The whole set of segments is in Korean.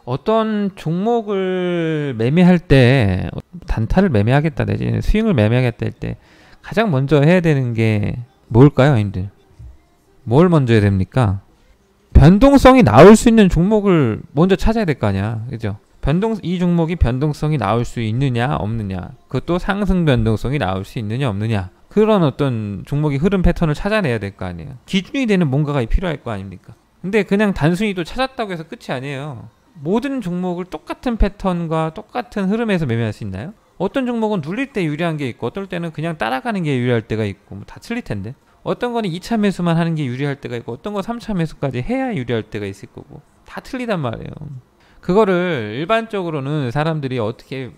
어떤 종목을 매매할 때 단타를 매매하겠다 내지는 스윙을 매매하겠다 할 때 가장 먼저 해야 되는 게 뭘까요, 님들? 뭘 먼저 해야 됩니까? 변동성이 나올 수 있는 종목을 먼저 찾아야 될 거 아니야, 그죠? 이 종목이 변동성이 나올 수 있느냐 없느냐, 그것도 상승 변동성이 나올 수 있느냐 없느냐, 그런 어떤 종목의 흐름 패턴을 찾아내야 될 거 아니에요. 기준이 되는 뭔가가 필요할 거 아닙니까? 근데 그냥 단순히 또 찾았다고 해서 끝이 아니에요. 모든 종목을 똑같은 패턴과 똑같은 흐름에서 매매할 수 있나요? 어떤 종목은 눌릴 때 유리한 게 있고 어떨 때는 그냥 따라가는 게 유리할 때가 있고 뭐 다 틀릴 텐데, 어떤 거는 2차 매수만 하는 게 유리할 때가 있고 어떤 건 3차 매수까지 해야 유리할 때가 있을 거고, 다 틀리단 말이에요. 그거를 일반적으로는 사람들이 어떻게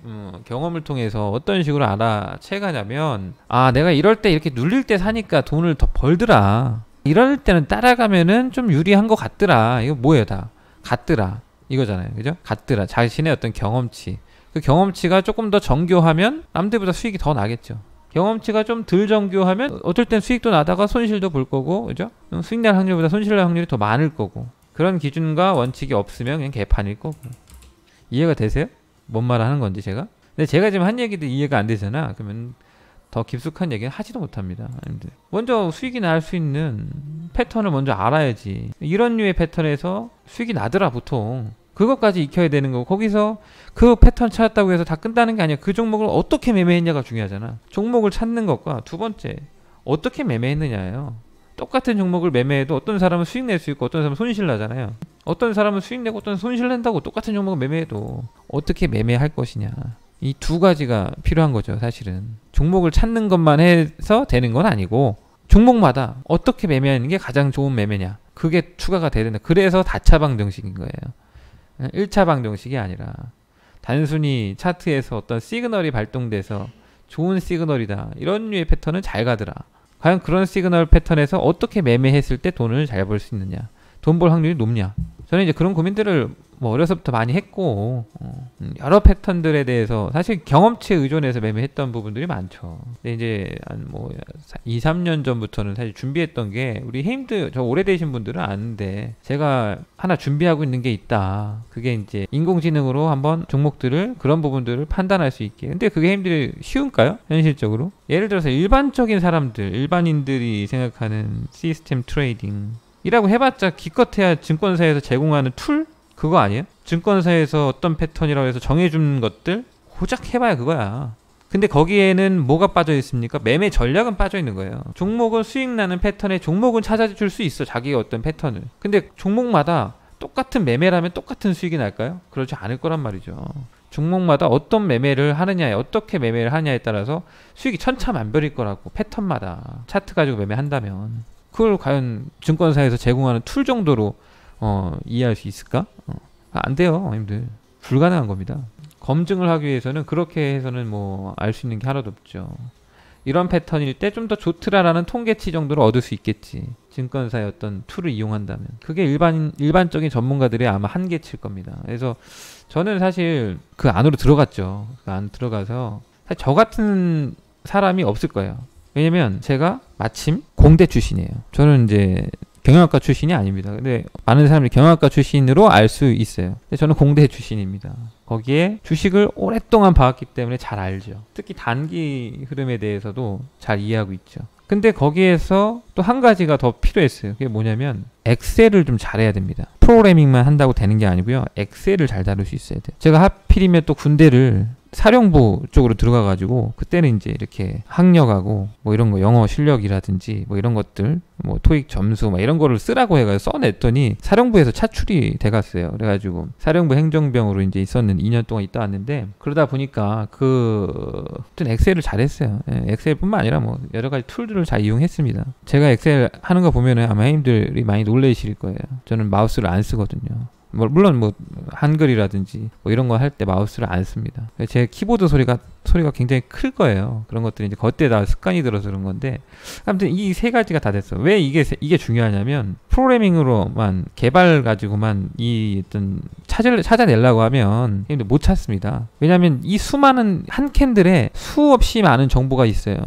경험을 통해서 어떤 식으로 알아채가냐면, 아 내가 이럴 때 이렇게 눌릴 때 사니까 돈을 더 벌더라, 이럴 때는 따라가면은 좀 유리한 것 같더라, 이거 뭐예요? 다 같더라 이거잖아요, 그죠? 같더라, 자신의 어떤 경험치, 그 경험치가 조금 더 정교하면 남들보다 수익이 더 나겠죠. 경험치가 좀 덜 정교하면 어떨 땐 수익도 나다가 손실도 볼 거고, 그죠? 수익 날 확률보다 손실 날 확률이 더 많을 거고, 그런 기준과 원칙이 없으면 그냥 개판일 거고. 이해가 되세요? 뭔 말을 하는 건지 제가? 근데 제가 지금 한 얘기도 이해가 안 되잖아. 그러면 더 깊숙한 얘기는 하지도 못합니다. 먼저 수익이 날 수 있는 패턴을 먼저 알아야지. 이런 류의 패턴에서 수익이 나더라 보통. 그것까지 익혀야 되는 거고, 거기서 그 패턴 찾았다고 해서 다 끝나는 게 아니야. 그 종목을 어떻게 매매했냐가 중요하잖아. 종목을 찾는 것과 두 번째 어떻게 매매했느냐예요. 똑같은 종목을 매매해도 어떤 사람은 수익 낼 수 있고 어떤 사람은 손실 나잖아요. 어떤 사람은 수익 내고 어떤 사람은 손실 낸다고. 똑같은 종목을 매매해도 어떻게 매매할 것이냐, 이 두 가지가 필요한 거죠. 사실은 종목을 찾는 것만 해서 되는 건 아니고, 종목마다 어떻게 매매하는 게 가장 좋은 매매냐, 그게 추가가 돼야 된다. 그래서 다차 방정식인 거예요. 1차 방정식이 아니라 단순히 차트에서 어떤 시그널이 발동돼서 좋은 시그널이다, 이런 류의 패턴은 잘 가더라. 과연 그런 시그널 패턴에서 어떻게 매매했을 때 돈을 잘 벌 수 있느냐, 돈 벌 확률이 높냐. 저는 이제 그런 고민들을 뭐 어려서부터 많이 했고, 여러 패턴들에 대해서 사실 경험치에 의존해서 매매했던 부분들이 많죠. 근데 이제 한 뭐 2, 3년 전부터는 사실 준비했던 게, 우리 해임들 저 오래되신 분들은 아는데 제가 하나 준비하고 있는 게 있다. 그게 이제 인공지능으로 한번 종목들을, 그런 부분들을 판단할 수 있게. 근데 그게 해임들이 쉬운가요? 현실적으로? 예를 들어서 일반적인 사람들, 일반인들이 생각하는 시스템 트레이딩 이라고 해봤자 기껏해야 증권사에서 제공하는 툴? 그거 아니에요? 증권사에서 어떤 패턴이라고 해서 정해준 것들 고작 해봐야 그거야. 근데 거기에는 뭐가 빠져 있습니까? 매매 전략은 빠져 있는 거예요. 종목은 수익 나는 패턴에 종목은 찾아줄 수 있어, 자기의 어떤 패턴을. 근데 종목마다 똑같은 매매라면 똑같은 수익이 날까요? 그렇지 않을 거란 말이죠. 종목마다 어떤 매매를 하느냐에, 어떻게 매매를 하느냐에 따라서 수익이 천차만별일 거라고. 패턴마다 차트 가지고 매매한다면 그걸 과연 증권사에서 제공하는 툴 정도로 이해할 수 있을까? 안 돼요, 형님들. 불가능한 겁니다. 검증을 하기 위해서는 그렇게 해서는 뭐 알 수 있는 게 하나도 없죠. 이런 패턴일 때 좀 더 좋더라라는 통계치 정도로 얻을 수 있겠지, 증권사의 어떤 툴을 이용한다면. 그게 일반적인 전문가들의 아마 한계치일 겁니다. 그래서 저는 사실 그 안으로 들어갔죠. 그 안 들어가서 사실 저 같은 사람이 없을 거예요. 왜냐면 제가 마침 공대 출신이에요. 저는 이제 경영학과 출신이 아닙니다. 근데 많은 사람들이 경영학과 출신으로 알 수 있어요. 근데 저는 공대 출신입니다. 거기에 주식을 오랫동안 봐왔기 때문에 잘 알죠. 특히 단기 흐름에 대해서도 잘 이해하고 있죠. 근데 거기에서 또 한 가지가 더 필요했어요. 그게 뭐냐면 엑셀을 좀 잘해야 됩니다. 프로그래밍만 한다고 되는 게 아니고요, 엑셀을 잘 다룰 수 있어야 돼요. 제가 하필이면 또 군대를 사령부 쪽으로 들어가가지고, 그때는 이제 이렇게 학력하고 뭐 이런 거, 영어 실력이라든지 뭐 이런 것들, 뭐 토익 점수 막 이런 거를 쓰라고 해가지고 써냈더니 사령부에서 차출이 돼갔어요. 그래가지고 사령부 행정병으로 이제 있었는데 2년 동안 있다 왔는데, 그러다 보니까 하여튼 엑셀을 잘했어요. 엑셀뿐만 아니라 뭐 여러 가지 툴들을 잘 이용했습니다. 제가 엑셀 하는 거 보면은 아마 형님들이 많이 놀라실 거예요. 저는 마우스를 안 쓰거든요. 물론 뭐 한글이라든지 뭐 이런 거 할 때 마우스를 안 씁니다. 제 키보드 소리가 굉장히 클 거예요. 그런 것들이 이제 그때 다 습관이 들어서 그런 건데, 아무튼 이 세 가지가 다 됐어. 왜 이게 중요하냐면, 프로그래밍으로만 개발 가지고만 이 어떤 찾아내려고 하면 못 찾습니다. 왜냐하면 이 수많은 한 캔들에 수없이 많은 정보가 있어요.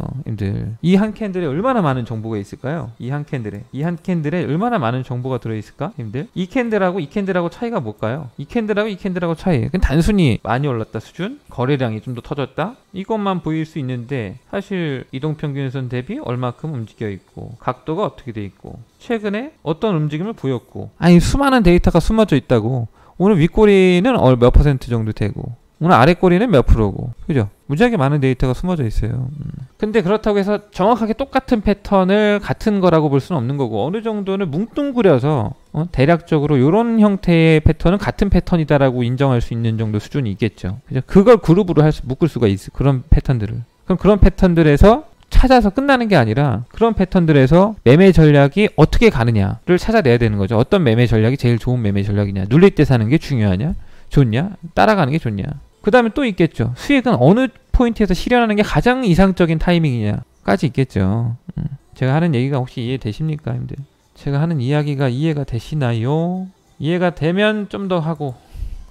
이 한 캔들에 얼마나 많은 정보가 있을까요? 이 한 캔들에 얼마나 많은 정보가 들어있을까? 이 캔들하고 차이가 뭘까요? 이 캔들하고 차이. 그냥 단순히 많이 올랐다 수준, 거래량이 좀 더 터졌다, 이것만 보일 수 있는데 사실 이동평균선 대비 얼마큼 움직여 있고, 각도가 어떻게 돼 있고, 최근에 어떤 움직임을 보였고, 아니 수많은 데이터가 숨어져 있다고. 오늘 윗꼬리는 몇 퍼센트 정도 되고, 오늘 아랫꼬리는 몇 프로고, 그죠? 무지하게 많은 데이터가 숨어져 있어요. 근데 그렇다고 해서 정확하게 똑같은 패턴을 같은 거라고 볼 수는 없는 거고, 어느 정도는 뭉뚱그려서 대략적으로 이런 형태의 패턴은 같은 패턴이다라고 인정할 수 있는 정도 수준이 있겠죠. 그죠? 그걸 그룹으로 묶을 수가 있어. 그런 패턴들을. 그럼 그런 패턴들에서 찾아서 끝나는 게 아니라 그런 패턴들에서 매매 전략이 어떻게 가느냐를 찾아내야 되는 거죠. 어떤 매매 전략이 제일 좋은 매매 전략이냐, 눌릴 때 사는 게 중요하냐, 좋냐, 따라가는 게 좋냐. 그 다음에 또 있겠죠. 수익은 어느 포인트에서 실현하는 게 가장 이상적인 타이밍이냐까지 있겠죠. 제가 하는 얘기가 혹시 이해되십니까, 형들? 제가 하는 이야기가 이해가 되시나요? 이해가 되면 좀 더 하고,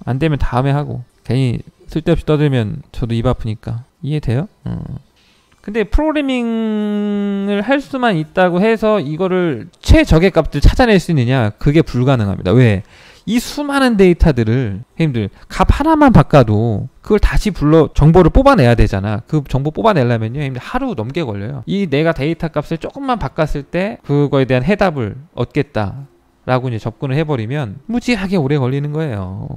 안 되면 다음에 하고. 괜히 쓸데없이 떠들면 저도 입 아프니까. 이해돼요? 근데 프로그래밍을 할 수만 있다고 해서 이거를 최적의 값들 찾아낼 수 있느냐? 그게 불가능합니다. 왜? 이 수많은 데이터들을 형님들 값 하나만 바꿔도 그걸 다시 정보를 뽑아내야 되잖아. 그 정보 뽑아내려면요, 형님들 하루 넘게 걸려요. 이 내가 데이터 값을 조금만 바꿨을 때 그거에 대한 해답을 얻겠다라고 이제 접근을 해버리면 무지하게 오래 걸리는 거예요.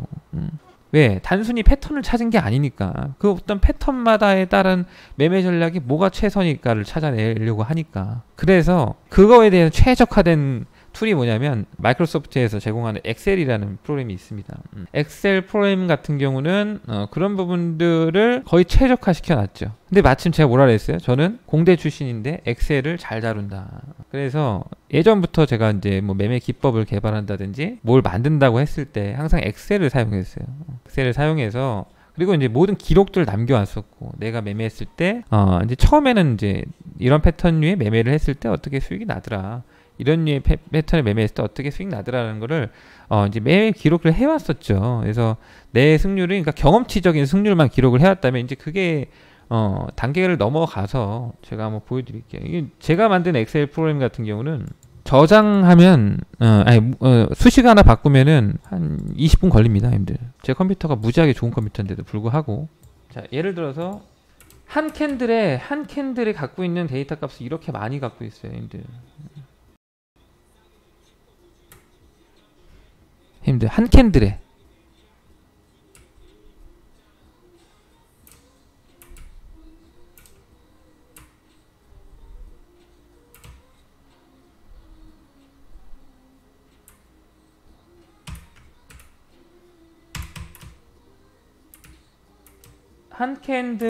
왜? 단순히 패턴을 찾은 게 아니니까. 그 어떤 패턴마다에 따른 매매 전략이 뭐가 최선일까를 찾아내려고 하니까. 그래서 그거에 대한 최적화된 툴이 뭐냐면 마이크로소프트에서 제공하는 엑셀이라는 프로그램이 있습니다. 엑셀 프로그램 같은 경우는 그런 부분들을 거의 최적화시켜 놨죠. 근데 마침 제가 뭐라 그랬어요? 저는 공대 출신인데 엑셀을 잘 다룬다. 그래서 예전부터 제가 이제 뭐 매매 기법을 개발한다든지 뭘 만든다고 했을 때 항상 엑셀을 사용했어요. 엑셀을 사용해서, 그리고 이제 모든 기록들을 남겨왔었고, 내가 매매했을 때 이제 처음에는 이제 이런 패턴류의 매매를 했을 때 어떻게 수익이 나더라, 이런 류의 패턴을 매매했을 때 어떻게 수익 나더라는 거를 이제 매매 기록을 해왔었죠. 그래서 내 승률을, 그러니까 경험치적인 승률만 기록을 해왔다면 이제 그게 단계를 넘어가서 제가 한번 보여드릴게요. 이게 제가 만든 엑셀 프로그램 같은 경우는 저장하면 수식 하나 바꾸면은 한 20분 걸립니다, 형들. 제 컴퓨터가 무지하게 좋은 컴퓨터인데도 불구하고. 자, 예를 들어서 한 캔들에 갖고 있는 데이터 값을 이렇게 많이 갖고 있어요, 형들. 한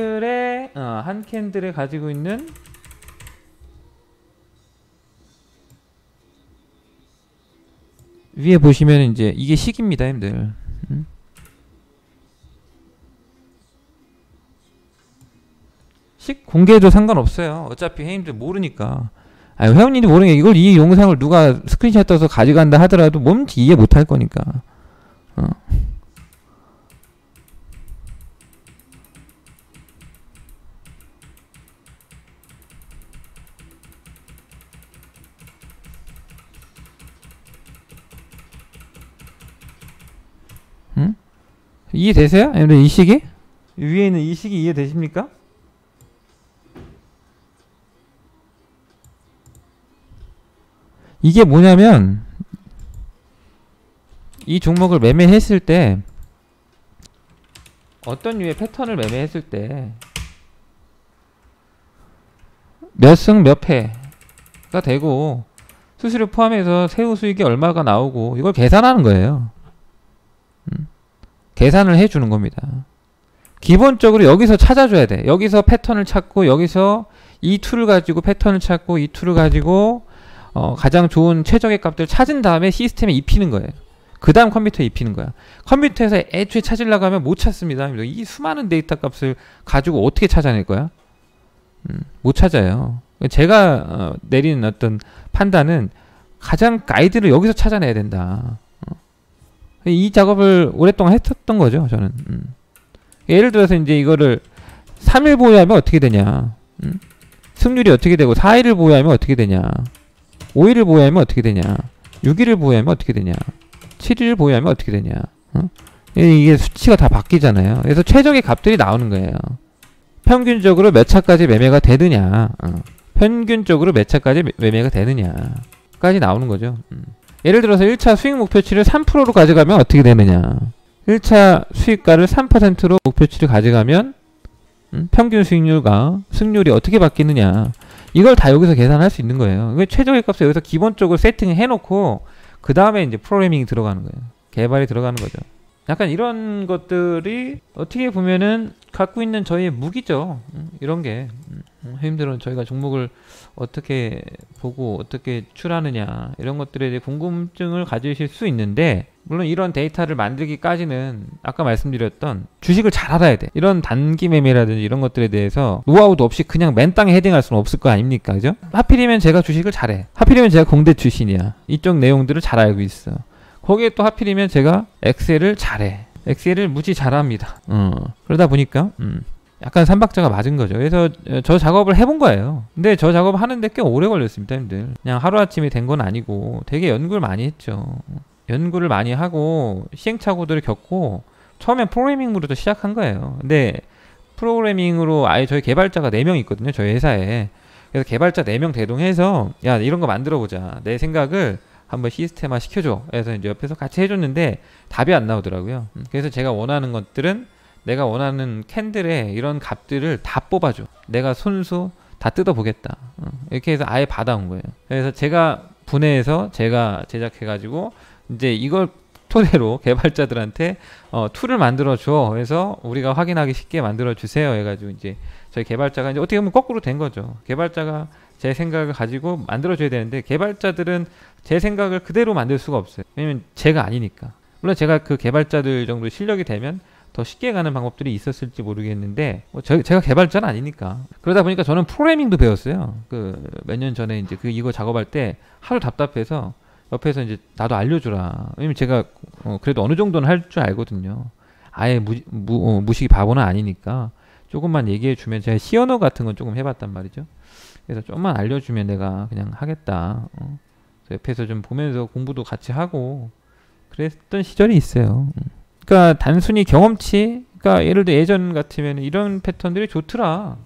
캔들에 한 캔들에 가지고 있는 위에 보시면 이제 이게 식입니다, 형들. 식 공개해도 상관없어요. 어차피 형님들 모르니까. 회원님이 모르니까 이걸, 이 영상을 누가 스크린샷 떠서 가져간다 하더라도 뭔지 이해 못할 거니까. 이해되세요? 이 식이? 위에 있는 이 식이 이해되십니까? 이게 뭐냐면, 이 종목을 매매했을 때, 어떤 류의 패턴을 매매했을 때 몇 승 몇 패가 되고, 수수료 포함해서 세후 수익이 얼마가 나오고, 이걸 계산하는 거예요. 계산을 해주는 겁니다. 기본적으로 여기서 찾아줘야 돼. 여기서 패턴을 찾고, 여기서 이 툴을 가지고 패턴을 찾고, 이 툴을 가지고 가장 좋은 최적의 값들을 찾은 다음에 시스템에 입히는 거예요. 그 다음 컴퓨터에 입히는 거야. 컴퓨터에서 애초에 찾으려고 하면 못 찾습니다. 이 수많은 데이터 값을 가지고 어떻게 찾아낼 거야? 못 찾아요. 제가 내리는 어떤 판단은 가장 가이드를 여기서 찾아내야 된다. 이 작업을 오랫동안 했었던 거죠, 저는. 예를 들어서 이제 이거를 3일 보유하면 어떻게 되냐, 승률이 어떻게 되고, 4일을 보유하면 어떻게 되냐, 5일을 보유하면 어떻게 되냐, 6일을 보유하면 어떻게 되냐, 7일을 보유하면 어떻게 되냐. 이게 수치가 다 바뀌잖아요. 그래서 최적의 값들이 나오는 거예요. 평균적으로 몇 차까지 매매가 되느냐, 평균적으로 몇 차까지 매매가 되느냐까지 나오는 거죠. 예를 들어서 1차 수익 목표치를 3%로 가져가면 어떻게 되느냐, 1차 수익가를 3%로 목표치를 가져가면 평균 수익률과 승률이 어떻게 바뀌느냐, 이걸 다 여기서 계산할 수 있는 거예요. 최적의 값을 여기서 기본적으로 세팅해 놓고 그 다음에 이제 프로그래밍이 들어가는 거예요. 개발이 들어가는 거죠. 약간 이런 것들이 어떻게 보면은 갖고 있는 저희의 무기죠. 이런 게 힘들은 저희가 종목을 어떻게 보고 어떻게 추라느냐, 이런 것들에 대해 궁금증을 가지실 수 있는데, 물론 이런 데이터를 만들기까지는 아까 말씀드렸던 주식을 잘 알아야 돼. 이런 단기 매매라든지 이런 것들에 대해서 노하우도 없이 그냥 맨땅에 헤딩할 수는 없을 거 아닙니까, 그죠? 하필이면 제가 주식을 잘해. 하필이면 제가 공대 출신이야. 이쪽 내용들을 잘 알고 있어. 거기에 또 하필이면 제가 엑셀을 잘해. 엑셀을 무지 잘합니다. 그러다 보니까 약간 삼박자가 맞은 거죠. 그래서 저 작업을 해본 거예요. 근데 저 작업 하는데 꽤 오래 걸렸습니다, 형들. 그냥 하루아침에 된 건 아니고 되게 연구를 많이 했죠. 연구를 많이 하고 시행착오들을 겪고 처음엔 프로그래밍으로도 시작한 거예요. 근데 프로그래밍으로 아예 저희 개발자가 4명 있거든요, 저희 회사에. 그래서 개발자 4명 대동해서 야, 이런 거 만들어보자, 내 생각을 한번 시스템화 시켜줘. 그래서 이제 옆에서 같이 해줬는데 답이 안 나오더라고요. 그래서 제가 원하는 것들은 내가 원하는 캔들에 이런 값들을 다 뽑아줘. 내가 손수 다 뜯어보겠다. 이렇게 해서 아예 받아온 거예요. 그래서 제가 분해해서 제가 제작해가지고 이제 이걸 토대로 개발자들한테 툴을 만들어줘. 그래서 우리가 확인하기 쉽게 만들어주세요. 해가지고 이제 저희 개발자가 이제 어떻게 보면 거꾸로 된 거죠. 개발자가 제 생각을 가지고 만들어줘야 되는데 개발자들은 제 생각을 그대로 만들 수가 없어요. 왜냐면 제가 아니니까. 물론 제가 그 개발자들 정도 실력이 되면 더 쉽게 가는 방법들이 있었을지 모르겠는데 제가 개발자는 아니니까. 그러다 보니까 저는 프로그래밍도 배웠어요. 그 몇 년 전에 이제 이거 작업할 때 하도 답답해서 옆에서 이제 나도 알려주라. 왜냐면 제가 그래도 어느 정도는 할 줄 알거든요. 아예 무식이 바보는 아니니까 조금만 얘기해주면, 제가 C 언어 같은 건 조금 해봤단 말이죠. 그래서 좀만 알려주면 내가 그냥 하겠다. 옆에서 좀 보면서 공부도 같이 하고 그랬던 시절이 있어요. 그러니까 단순히 경험치, 그러니까 예를 들어 예전 같으면 이런 패턴들이 좋더라,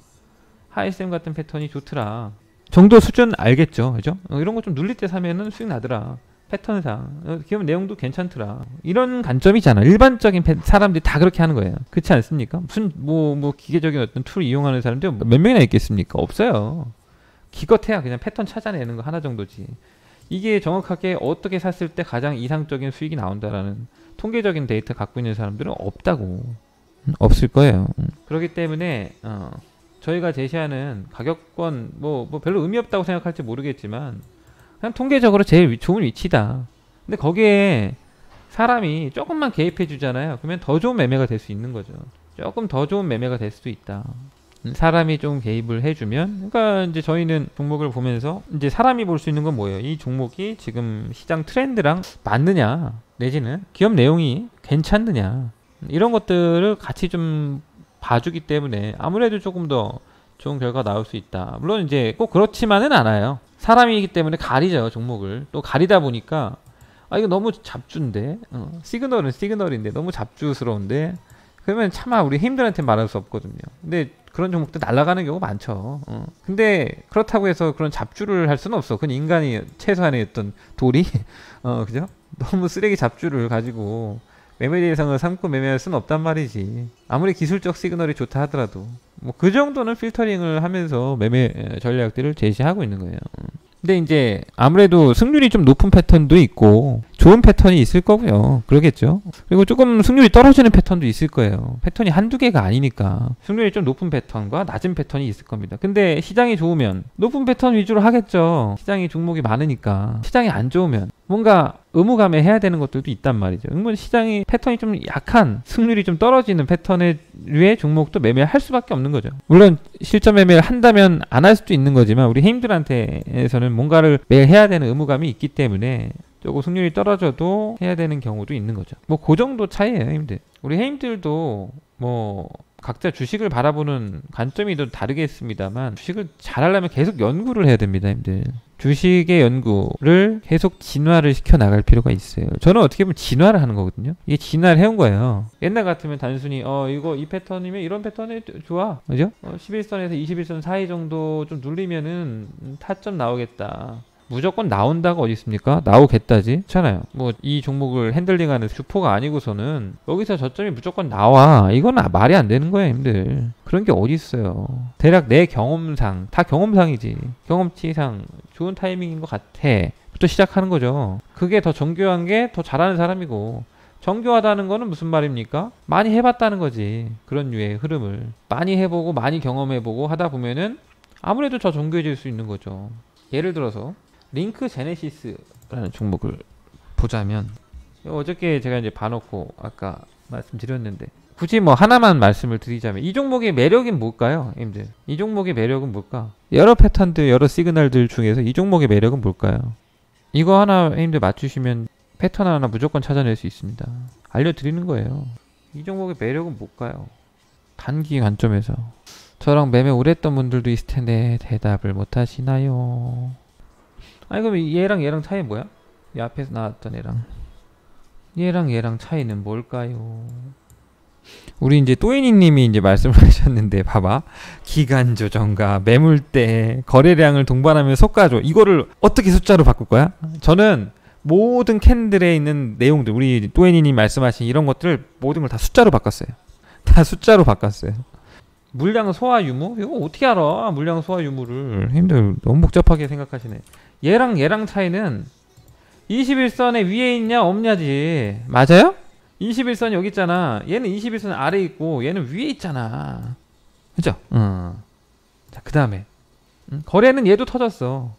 하이쌤 같은 패턴이 좋더라 정도 수준 알겠죠, 그죠? 이런 거 좀 눌릴 때 사면은 수익 나더라, 패턴상 기본 내용도 괜찮더라, 이런 관점이잖아. 일반적인 사람들이 다 그렇게 하는 거예요. 그렇지 않습니까? 무슨 뭐 기계적인 어떤 툴 이용하는 사람들 몇 명이나 있겠습니까? 없어요. 기껏해야 그냥 패턴 찾아내는 거 하나 정도지. 이게 정확하게 어떻게 샀을 때 가장 이상적인 수익이 나온다라는 통계적인 데이터 갖고 있는 사람들은 없다고. 없을 거예요. 그렇기 때문에 저희가 제시하는 가격권 뭐 별로 의미 없다고 생각할지 모르겠지만 그냥 통계적으로 제일 좋은 위치다. 근데 거기에 사람이 조금만 개입해 주잖아요. 그러면 더 좋은 매매가 될 수 있는 거죠. 조금 더 좋은 매매가 될 수도 있다. 사람이 좀 개입을 해주면. 그러니까 이제 저희는 종목을 보면서 이제 사람이 볼 수 있는 건 뭐예요? 이 종목이 지금 시장 트렌드랑 맞느냐, 내지는 기업 내용이 괜찮느냐, 이런 것들을 같이 좀 봐주기 때문에 아무래도 조금 더 좋은 결과가 나올 수 있다. 물론 이제 꼭 그렇지만은 않아요. 사람이기 때문에 가리죠, 종목을. 또 가리다 보니까 이거 너무 잡주인데, 시그널은 시그널인데 너무 잡주스러운데, 그러면 차마 우리 힘들한테 말할 수 없거든요. 근데 그런 종목도 날아가는 경우가 많죠. 근데 그렇다고 해서 그런 잡주를 할 수는 없어. 그건 인간이 최소한의 어떤 도리, 그죠? 너무 쓰레기 잡주를 가지고 매매 대상을 삼고 매매할 수는 없단 말이지. 아무리 기술적 시그널이 좋다 하더라도 뭐 그 정도는 필터링을 하면서 매매 전략들을 제시하고 있는 거예요. 근데 이제 아무래도 승률이 좀 높은 패턴도 있고 좋은 패턴이 있을 거고요. 그러겠죠. 그리고 조금 승률이 떨어지는 패턴도 있을 거예요. 패턴이 한두 개가 아니니까 승률이 좀 높은 패턴과 낮은 패턴이 있을 겁니다. 근데 시장이 좋으면 높은 패턴 위주로 하겠죠. 시장이 종목이 많으니까. 시장이 안 좋으면 뭔가 의무감에 해야 되는 것들도 있단 말이죠. 시장이 패턴이 좀 약한, 승률이 좀 떨어지는 패턴의 류의 종목도 매매할 수밖에 없는 거죠. 물론 실전 매매를 한다면 안 할 수도 있는 거지만 우리 해임들한테서는 뭔가를 매일 해야 되는 의무감이 있기 때문에 조금 승률이 떨어져도 해야 되는 경우도 있는 거죠. 뭐 그 정도 차이예요, 해임들. 우리 해임들도 뭐 각자 주식을 바라보는 관점이 또 다르겠습니다만 주식을 잘하려면 계속 연구를 해야 됩니다, 힘들. 주식의 연구를 계속 진화를 시켜 나갈 필요가 있어요. 저는 어떻게 보면 진화를 하는 거거든요. 이게 진화를 해온 거예요. 옛날 같으면 단순히 이거 이 패턴이면 이런 패턴이 좋아, 그죠? 11선에서 21선 사이 정도 좀 눌리면은 타점 나오겠다. 무조건 나온다가 어디 있습니까? 나오겠다지? 그렇잖아요. 뭐 이 종목을 핸들링하는 주포가 아니고서는 여기서 저점이 무조건 나와. 이건 말이 안 되는 거야, 힘들. 그런 게 어디 있어요. 대략 내 경험상, 다 경험상이지. 경험치상 좋은 타이밍인 것 같아. 부터 시작하는 거죠. 그게 더 정교한 게 더 잘하는 사람이고, 정교하다는 거는 무슨 말입니까? 많이 해봤다는 거지. 그런 류의 흐름을 많이 해보고 많이 경험해보고 하다 보면은 아무래도 더 정교해질 수 있는 거죠. 예를 들어서 링크 제네시스라는 종목을 보자면, 어저께 제가 이제 봐놓고 아까 말씀드렸는데, 굳이 뭐 하나만 말씀을 드리자면 이 종목의 매력은 뭘까요, 님들? 이 종목의 매력은 뭘까? 여러 패턴들, 여러 시그널들 중에서 이 종목의 매력은 뭘까요? 이거 하나 님들 맞추시면 패턴 하나 무조건 찾아낼 수 있습니다. 알려드리는 거예요. 이 종목의 매력은 뭘까요? 단기 관점에서. 저랑 매매 오래 했던 분들도 있을 텐데 대답을 못 하시나요? 아니 그럼 얘랑 차이 뭐야? 이 앞에서 나왔던 얘랑 차이는 뭘까요? 우리 이제 또이니님이 이제 말씀을 하셨는데, 봐봐, 기간 조정과 매물대 거래량을 동반하며 속가조, 이거를 어떻게 숫자로 바꿀 거야? 저는 모든 캔들에 있는 내용들, 우리 또이니님 말씀하신 이런 것들을 모든 걸 다 숫자로 바꿨어요. 다 숫자로 바꿨어요. 물량 소화 유무? 이거 어떻게 알아? 물량 소화 유무를. 힘들, 너무 복잡하게 생각하시네. 얘랑 차이는 21선에 위에 있냐 없냐지. 맞아요? 21선 여기 있잖아. 얘는 21선 아래에 있고 얘는 위에 있잖아. 그죠? 자, 그 다음에 거래는 얘도 터졌어.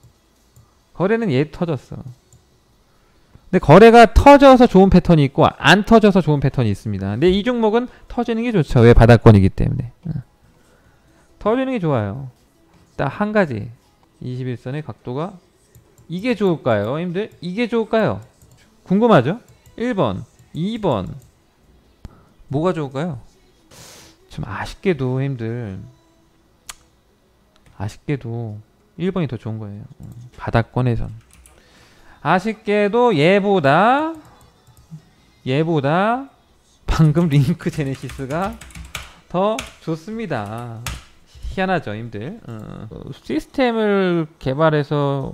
근데 거래가 터져서 좋은 패턴이 있고 안 터져서 좋은 패턴이 있습니다. 근데 이 종목은 터지는 게 좋죠. 왜? 바닥권이기 때문에. 터지는 게 좋아요. 딱 한 가지. 21선의 각도가 이게 좋을까요, 힘들? 이게 좋을까요? 궁금하죠? 1번, 2번. 뭐가 좋을까요? 좀 아쉽게도 힘들, 아쉽게도 1번이 더 좋은 거예요. 바닥권에선. 아쉽게도 얘보다 방금 링크 제네시스가 더 좋습니다. 희한하죠, 힘들. 시스템을 개발해서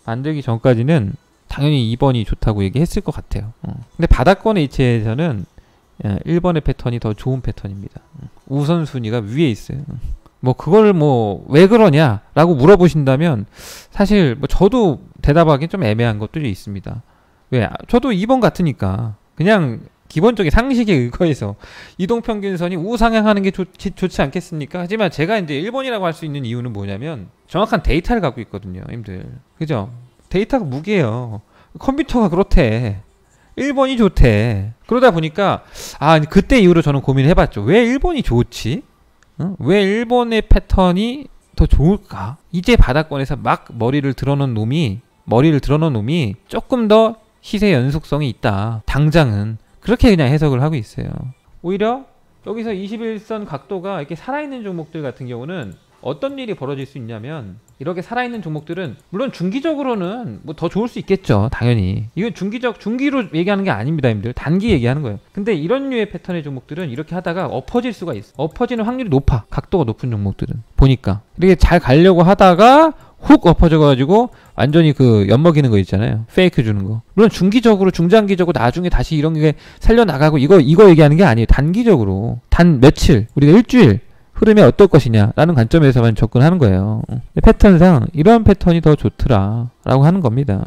만들기 전까지는 당연히 2번이 좋다고 얘기했을 것 같아요. 근데 바닥권의 이체에서는 1번의 패턴이 더 좋은 패턴입니다. 우선순위가 위에 있어요. 뭐 그걸 뭐 왜 그러냐라고 물어보신다면 사실 뭐 저도 대답하기는 좀 애매한 것들이 있습니다. 왜? 저도 2번 같으니까 그냥 기본적인 상식에 의거해서 이동평균선이 우상향하는 게 좋지 않겠습니까? 하지만 제가 이제 1번이라고 할 수 있는 이유는 뭐냐면 정확한 데이터를 갖고 있거든요, 힘들. 그죠? 데이터가 무게예요. 컴퓨터가 그렇대. 1번이 좋대. 그러다 보니까 그때 이후로 저는 고민을 해봤죠. 왜 1번이 좋지? 왜 1번의 패턴이 더 좋을까? 이제 바닥권에서 막 머리를 드러놓은 놈이 조금 더 시세 연속성이 있다. 당장은. 그렇게 그냥 해석을 하고 있어요. 오히려 여기서 21선 각도가 이렇게 살아있는 종목들 같은 경우는 어떤 일이 벌어질 수 있냐면, 이렇게 살아있는 종목들은 물론 중기적으로는 뭐 더 좋을 수 있겠죠, 당연히. 이건 중기로 얘기하는 게 아닙니다, 님들. 단기 얘기하는 거예요. 근데 이런 류의 패턴의 종목들은 이렇게 하다가 엎어질 수가 있어. 엎어지는 확률이 높아, 각도가 높은 종목들은. 보니까 이렇게 잘 가려고 하다가 훅 엎어져가지고 완전히 그 엿먹이는 거 있잖아요, 페이크 주는 거. 물론 중기적으로, 중장기적으로 나중에 다시 이런 게 살려나가고 이거 얘기하는 게 아니에요. 단기적으로 단 며칠, 우리가 일주일 흐름이 어떨 것이냐 라는 관점에서만 접근하는 거예요. 패턴상 이런 패턴이 더 좋더라 라고 하는 겁니다.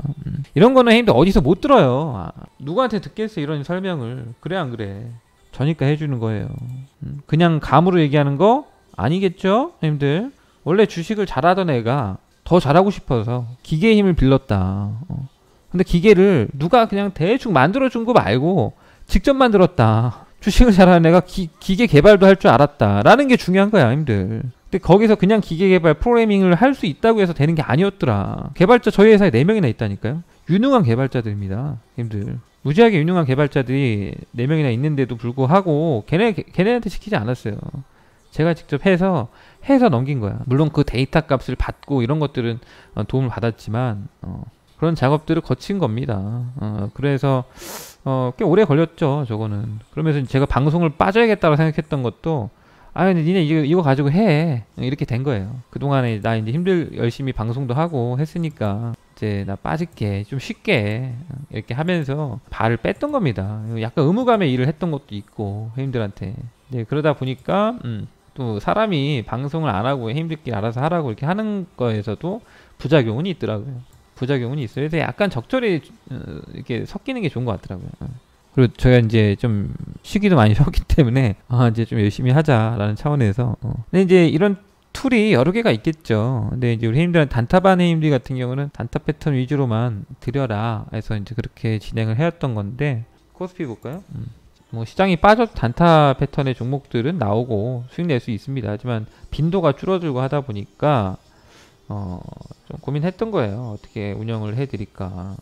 이런 거는 형님들 어디서 못 들어요. 누구한테 듣겠어 이런 설명을. 그래 안 그래? 저니까 해주는 거예요. 그냥 감으로 얘기하는 거 아니겠죠 형님들? 원래 주식을 잘하던 애가 더 잘하고 싶어서 기계의 힘을 빌렸다. 근데 기계를 누가 그냥 대충 만들어준 거 말고 직접 만들었다. 주식을 잘하는 애가 기계 개발도 할 줄 알았다 라는 게 중요한 거야 형님들. 근데 거기서 그냥 기계 개발 프로그래밍을 할 수 있다고 해서 되는 게 아니었더라. 개발자 저희 회사에 4명이나 있다니까요. 유능한 개발자들입니다 형님들. 무지하게 유능한 개발자들이 4명이나 있는데도 불구하고 걔네한테 시키지 않았어요. 제가 직접 해서 넘긴 거야. 물론 그 데이터 값을 받고 이런 것들은 도움을 받았지만 그런 작업들을 거친 겁니다. 그래서 꽤 오래 걸렸죠 저거는. 그러면서 제가 방송을 빠져야겠다고 생각했던 것도 근데 니네 이거 가지고 해 이렇게 된 거예요. 그동안에 나 이제 열심히 방송도 하고 했으니까 이제 나 빠질게 좀 쉽게 이렇게 하면서 발을 뺐던 겁니다. 약간 의무감에 일을 했던 것도 있고 형님들한테. 네, 그러다 보니까 또 사람이 방송을 안 하고 형님들끼리 알아서 하라고 이렇게 하는 거에서도 부작용은 있더라고요. 부작용은 있어요. 그래서 약간 적절히 이렇게 섞이는 게 좋은 것 같더라고요. 그리고 저희가 이제 좀 쉬기도 많이 쉬었기 때문에 이제 좀 열심히 하자라는 차원에서 근데 이제 이런 툴이 여러 개가 있겠죠. 근데 이제 우리 형님들은 단타반 형님들 같은 경우는 단타 패턴 위주로만 들여라 해서 이제 그렇게 진행을 해왔던 건데 코스피 볼까요? 뭐 시장이 빠져도 단타 패턴의 종목들은 나오고 수익 낼 수 있습니다. 하지만 빈도가 줄어들고 하다 보니까 좀 고민했던 거예요. 어떻게 운영을 해드릴까.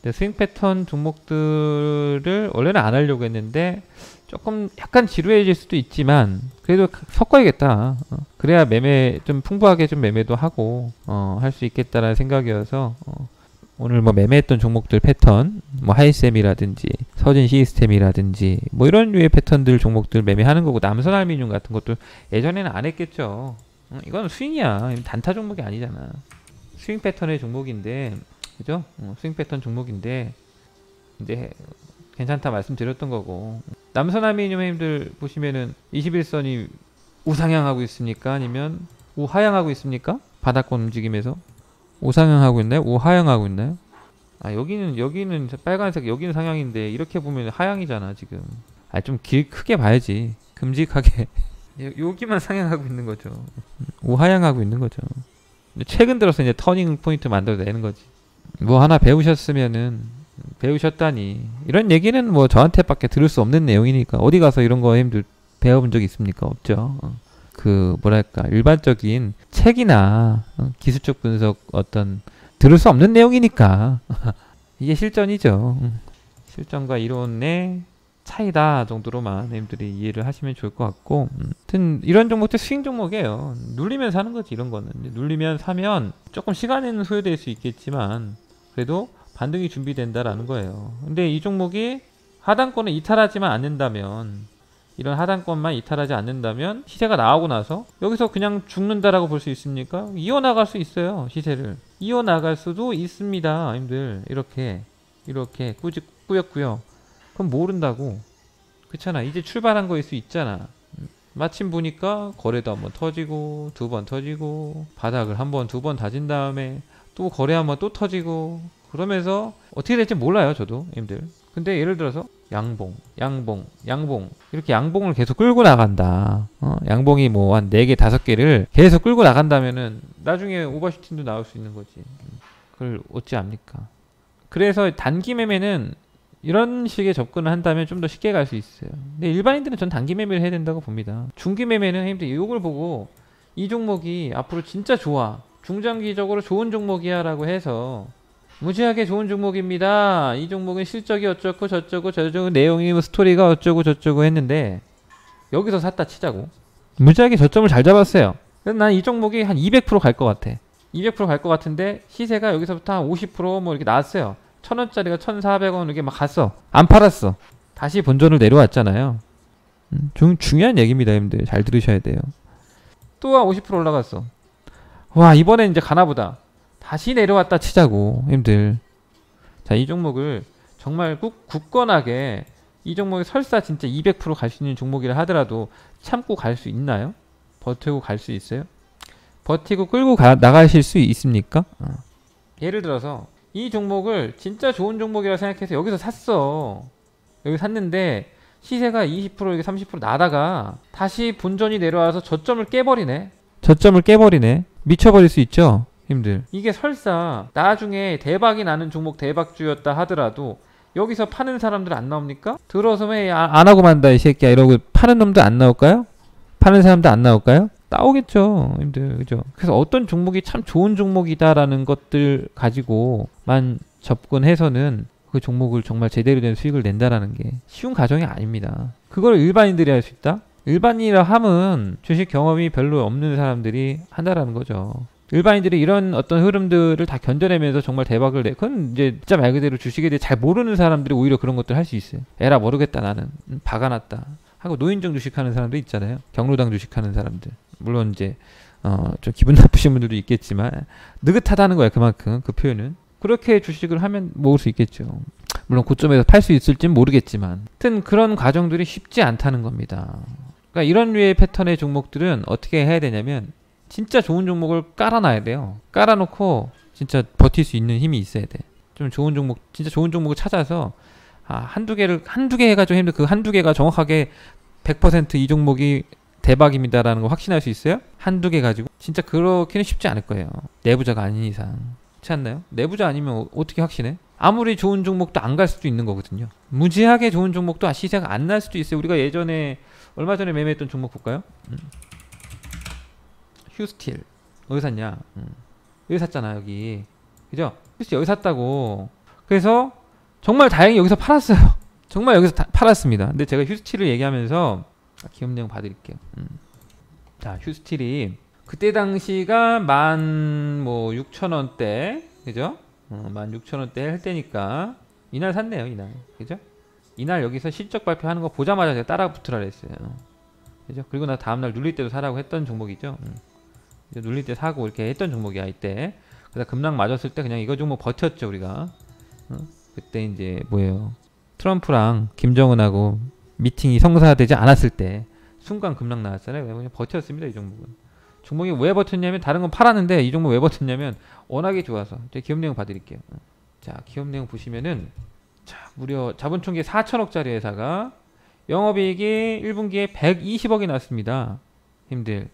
근데 스윙 패턴 종목들을 원래는 안 하려고 했는데 조금 약간 지루해질 수도 있지만 그래도 섞어야겠다. 그래야 매매 좀 풍부하게 좀 매매도 하고 할 수 있겠다라는 생각이어서 오늘 뭐 매매했던 종목들 패턴 뭐 하이셈이라든지 서진 시스템이라든지 뭐 이런 류의 패턴들 종목들 매매하는 거고 남선 알루미늄 같은 것도 예전에는 안 했겠죠. 이건 스윙이야. 단타 종목이 아니잖아. 스윙 패턴의 종목인데, 그죠? 스윙 패턴 종목인데, 이제 괜찮다 말씀드렸던 거고. 남선 알루미늄 형님들 보시면은 21선이 우상향하고 있습니까? 아니면 우하향하고 있습니까? 바닥권 움직임에서 우상향하고 있나요? 우하향하고 있나요? 여기는 빨간색, 여기는 상향인데 이렇게 보면 하향이잖아 지금. 좀 크게 봐야지. 큼직하게. 여기만 상향하고 있는 거죠. 우하향하고 있는 거죠. 최근 들어서 이제 터닝 포인트 만들어내는 거지. 뭐 하나 배우셨다니 이런 얘기는 뭐 저한테밖에 들을 수 없는 내용이니까 어디 가서 이런 거 힘들 배워본 적 있습니까? 없죠. 그 뭐랄까 일반적인 책이나 기술적 분석 어떤 들을 수 없는 내용이니까 이게 실전이죠. 실전과 이론의 차이다 정도로만 님들이 이해를 하시면 좋을 것 같고 아무튼 이런 종목도 스윙 종목이에요. 눌리면 사는 거지 이런 거는. 눌리면 사면 조금 시간은 소요될 수 있겠지만 그래도 반등이 준비된다라는 거예요. 근데 이 종목이 하단권을 이탈하지만 않는다면 이런 하단권만 이탈하지 않는다면 시세가 나오고 나서 여기서 그냥 죽는다라고 볼 수 있습니까? 이어나갈 수 있어요. 시세를 이어나갈 수도 있습니다 님들. 이렇게 꾸역꾸역. 그럼 모른다고. 그렇잖아. 이제 출발한 거일 수 있잖아. 마침 보니까 거래도 한번 터지고 2번 터지고 바닥을 한번 2번 다진 다음에 또 거래 한번 또 터지고 그러면서 어떻게 될지 몰라요 저도 님들. 근데 예를 들어서 양봉 이렇게 양봉을 계속 끌고 나간다. 양봉이 뭐 한 4개 5개를 계속 끌고 나간다면은 나중에 오버슈팅도 나올 수 있는 거지. 그걸 어찌 압니까? 그래서 단기 매매는 이런 식의 접근을 한다면 좀 더 쉽게 갈 수 있어요. 근데 일반인들은 전 단기 매매를 해야 된다고 봅니다. 중기 매매는 형님들 이걸 보고 이 종목이 앞으로 진짜 좋아, 중장기적으로 좋은 종목이야 라고 해서 무지하게 좋은 종목입니다, 이 종목은 실적이 어쩌고 저쩌고 내용이 스토리가 어쩌고 저쩌고 했는데 여기서 샀다 치자고 무지하게 저점을 잘 잡았어요. 그래서 난 이 종목이 한 200% 갈 것 같아. 200% 갈 것 같은데 시세가 여기서부터 한 50% 이렇게 나왔어요. 1000원짜리가 1400원 이렇게 막 갔어. 안 팔았어. 다시 본전을 내려왔잖아요. 중요한 얘기입니다 여러분들. 잘 들으셔야 돼요. 또 한 50% 올라갔어. 와 이번엔 이제 가나보다. 다시 내려왔다 치자고 형님들. 자, 이 종목을 정말 굳건하게 이 종목이 설사 진짜 200% 갈 수 있는 종목이라 하더라도 참고 갈 수 있나요? 버티고 갈 수 있어요? 버티고 끌고 나가실 수 있습니까? 예를 들어서 이 종목을 진짜 좋은 종목이라 생각해서 여기서 샀어. 여기 샀는데 시세가 20% 여기 30% 나다가 다시 본전이 내려와서 저점을 깨버리네. 미쳐버릴 수 있죠, 힘들. 이게 설사 나중에 대박이 나는 종목 대박주였다 하더라도 여기서 파는 사람들 안 나옵니까? 들어서 왜 안 하고 만다 이 새끼야 이러고 파는 놈도 안 나올까요? 파는 사람도 안 나올까요? 나오겠죠, 힘들. 그죠? 그래서 어떤 종목이 참 좋은 종목이다라는 것들 가지고만 접근해서는 그 종목을 정말 제대로 된 수익을 낸다라는 게 쉬운 과정이 아닙니다. 그걸 일반인들이 할 수 있다? 일반인이라 함은 주식 경험이 별로 없는 사람들이 한다라는 거죠. 일반인들이 이런 어떤 흐름들을 다 견뎌내면서 정말 대박을 내. 그건 이제 진짜 말 그대로 주식에 대해 잘 모르는 사람들이 오히려 그런 것들 할 수 있어요. 에라 모르겠다 나는. 박아놨다. 하고 노인정 주식하는 사람도 있잖아요. 경로당 주식하는 사람들. 물론 이제 좀 기분 나쁘신 분들도 있겠지만 느긋하다는 거야 그만큼 그 표현은. 그렇게 주식을 하면 모을 수 있겠죠. 물론 고점에서 팔 수 있을지는 모르겠지만 하여튼 그런 과정들이 쉽지 않다는 겁니다. 그러니까 이런 류의 패턴의 종목들은 어떻게 해야 되냐면 진짜 좋은 종목을 깔아놔야 돼요. 깔아놓고 진짜 버틸 수 있는 힘이 있어야 돼. 좀 좋은 종목, 진짜 좋은 종목을 찾아서 한두 개 해가 좀 힘들. 그 한두 개가 정확하게 100% 이 종목이 대박입니다라는 거 확신할 수 있어요? 한두 개 가지고? 진짜 그렇게는 쉽지 않을 거예요. 내부자가 아닌 이상. 그렇지 않나요? 내부자 아니면 어떻게 확신해? 아무리 좋은 종목도 안 갈 수도 있는 거거든요. 무지하게 좋은 종목도 시세가 안 날 수도 있어요. 우리가 예전에 얼마 전에 매매했던 종목 볼까요? 휴스틸 어디 샀냐? 여기 샀잖아 여기. 그죠? 휴스틸 여기 샀다고. 그래서 정말 다행히 여기서 팔았어요. 정말 여기서 팔았습니다. 근데 제가 휴스틸을 얘기하면서 기업 내용 봐드릴게요. 자, 휴스틸이 그때 당시가 16,000원대, 그죠? 16,000원대 할 때니까 이날 샀네요, 이날. 그죠? 이날 여기서 실적 발표하는 거 보자마자 제가 따라 붙으라 그랬어요. 그죠? 그리고 나 다음날 눌릴 때도 사라고 했던 종목이죠. 눌릴 때 사고 이렇게 했던 종목이야, 이때. 그래서 급락 맞았을 때 그냥 이거 종목 버텼죠, 우리가. 그때 이제 뭐예요? 트럼프랑 김정은하고 미팅이 성사되지 않았을 때 순간 급락 나왔잖아요. 그냥 버텼습니다, 이 종목은. 종목이 왜 버텼냐면 다른 건 팔았는데 이 종목 왜 버텼냐면 워낙에 좋아서. 제가 기업 내용 봐드릴게요. 자, 기업 내용 보시면은 자, 무려 자본총계 4천억짜리 회사가 영업이익이 1분기에 120억이 났습니다. 힘들.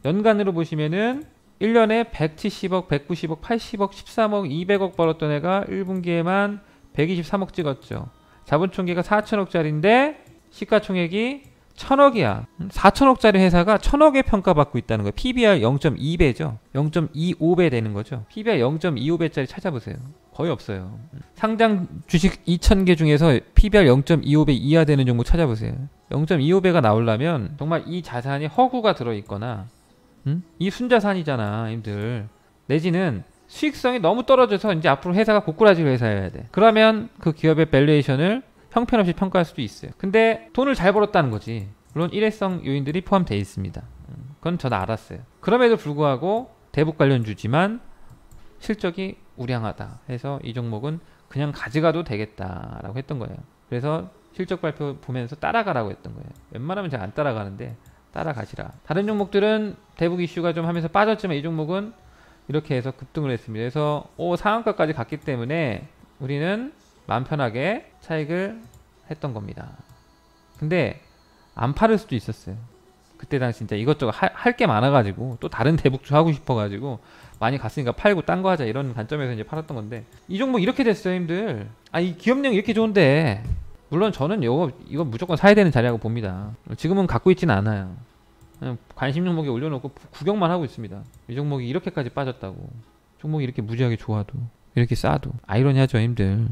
연간으로 보시면은 1년에 170억, 190억, 80억, 13억, 200억 벌었던 애가 1분기에만 123억 찍었죠. 자본총계가 4천억짜리인데 시가총액이 1000억이야. 4천억짜리 회사가 1000억에 평가받고 있다는 거예요. PBR 0.2배죠. 0.25배 되는 거죠. PBR 0.25배짜리 찾아보세요. 거의 없어요. 상장 주식 2000개 중에서 PBR 0.25배 이하 되는 종목 찾아보세요. 0.25배가 나오려면 정말 이 자산이 허구가 들어있거나 이 순자산이잖아, 님들. 내지는 수익성이 너무 떨어져서 이제 앞으로 회사가 고꾸라질 회사여야 돼. 그러면 그 기업의 밸류에이션을 형편없이 평가할 수도 있어요. 근데 돈을 잘 벌었다는 거지. 물론 일회성 요인들이 포함되어 있습니다. 그건 저도 알았어요. 그럼에도 불구하고 대북 관련주지만 실적이 우량하다 해서 이 종목은 그냥 가져가도 되겠다라고 했던 거예요. 그래서 실적 발표 보면서 따라가라고 했던 거예요. 웬만하면 제가 안 따라가는데 따라가시라. 다른 종목들은 대북 이슈가 좀 하면서 빠졌지만 이 종목은 이렇게 해서 급등을 했습니다. 그래서 상한가까지 갔기 때문에 우리는 마음 편하게 차익을 했던 겁니다. 근데 안 팔을 수도 있었어요. 그때 당시 진짜 이것저것 할 게 많아가지고 또 다른 대북주 하고 싶어가지고 많이 갔으니까 팔고 딴 거 하자 이런 관점에서 이제 팔았던 건데 이 종목 이렇게 됐어요, 힘들. 이 기업 내용 이렇게 좋은데 물론 저는 이거 무조건 사야 되는 자리라고 봅니다. 지금은 갖고 있지는 않아요. 그냥 관심 종목에 올려놓고 구경만 하고 있습니다. 이 종목이 이렇게까지 빠졌다고. 종목이 이렇게 무지하게 좋아도 이렇게 싸도 아이러니하죠, 힘들.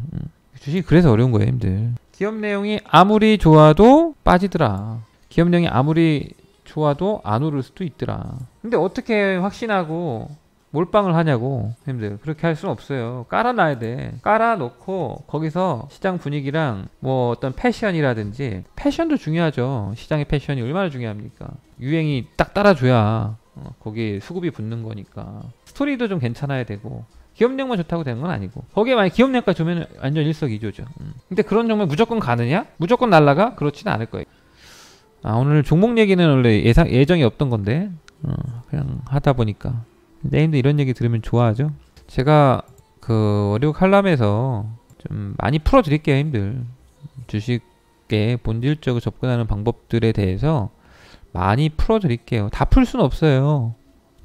주식이 그래서 어려운 거예요, 힘들. 기업 내용이 아무리 좋아도 빠지더라. 기업 내용이 아무리 좋아도 안 오를 수도 있더라. 근데 어떻게 확신하고 몰빵을 하냐고, 힘들. 그렇게 할 수는 없어요. 깔아놔야 돼. 깔아놓고 거기서 시장 분위기랑 뭐 어떤 패션이라든지, 패션도 중요하죠. 시장의 패션이 얼마나 중요합니까? 유행이 딱 따라줘야 거기에 수급이 붙는 거니까. 스토리도 좀 괜찮아야 되고, 기업 내용만 좋다고 되는 건 아니고, 거기에 만약 기업 내용까지 주면 완전 일석이조죠. 근데 그런 종목 무조건 가느냐? 무조건 날라가? 그렇지는 않을 거예요. 오늘 종목 얘기는 원래 예정이 없던 건데 그냥 하다 보니까. 근데 형님들 이런 얘기 들으면 좋아하죠. 제가 그 월요 칼럼에서 좀 많이 풀어드릴게요 형님들. 주식에 본질적으로 접근하는 방법들에 대해서 많이 풀어드릴게요. 다 풀 수는 없어요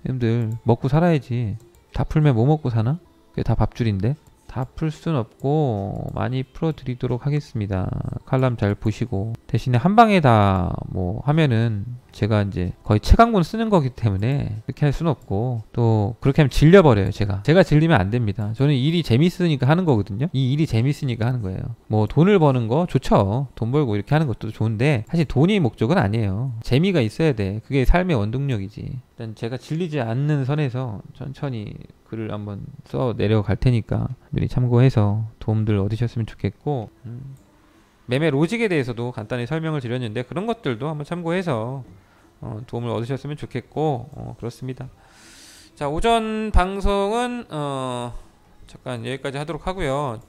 형님들. 먹고 살아야지. 다 풀면 뭐 먹고 사나? 그게 다 밥줄인데. 다 풀 수는 없고 많이 풀어드리도록 하겠습니다. 칼럼 잘 보시고. 대신에 한 방에 다 뭐 하면은 제가 이제 거의 채광문 쓰는 거기 때문에 그렇게 할 수는 없고, 또 그렇게 하면 질려버려요. 제가 질리면 안 됩니다. 저는 일이 재밌으니까 하는 거거든요. 이 일이 재밌으니까 하는 거예요. 뭐 돈을 버는 거 좋죠. 돈 벌고 이렇게 하는 것도 좋은데 사실 돈이 목적은 아니에요. 재미가 있어야 돼. 그게 삶의 원동력이지. 일단 제가 질리지 않는 선에서 천천히 글을 한번 써 내려갈 테니까 미리 참고해서 도움들 얻으셨으면 좋겠고, 매매 로직에 대해서도 간단히 설명을 드렸는데 그런 것들도 한번 참고해서 도움을 얻으셨으면 좋겠고, 그렇습니다. 자, 오전 방송은 잠깐 여기까지 하도록 하고요.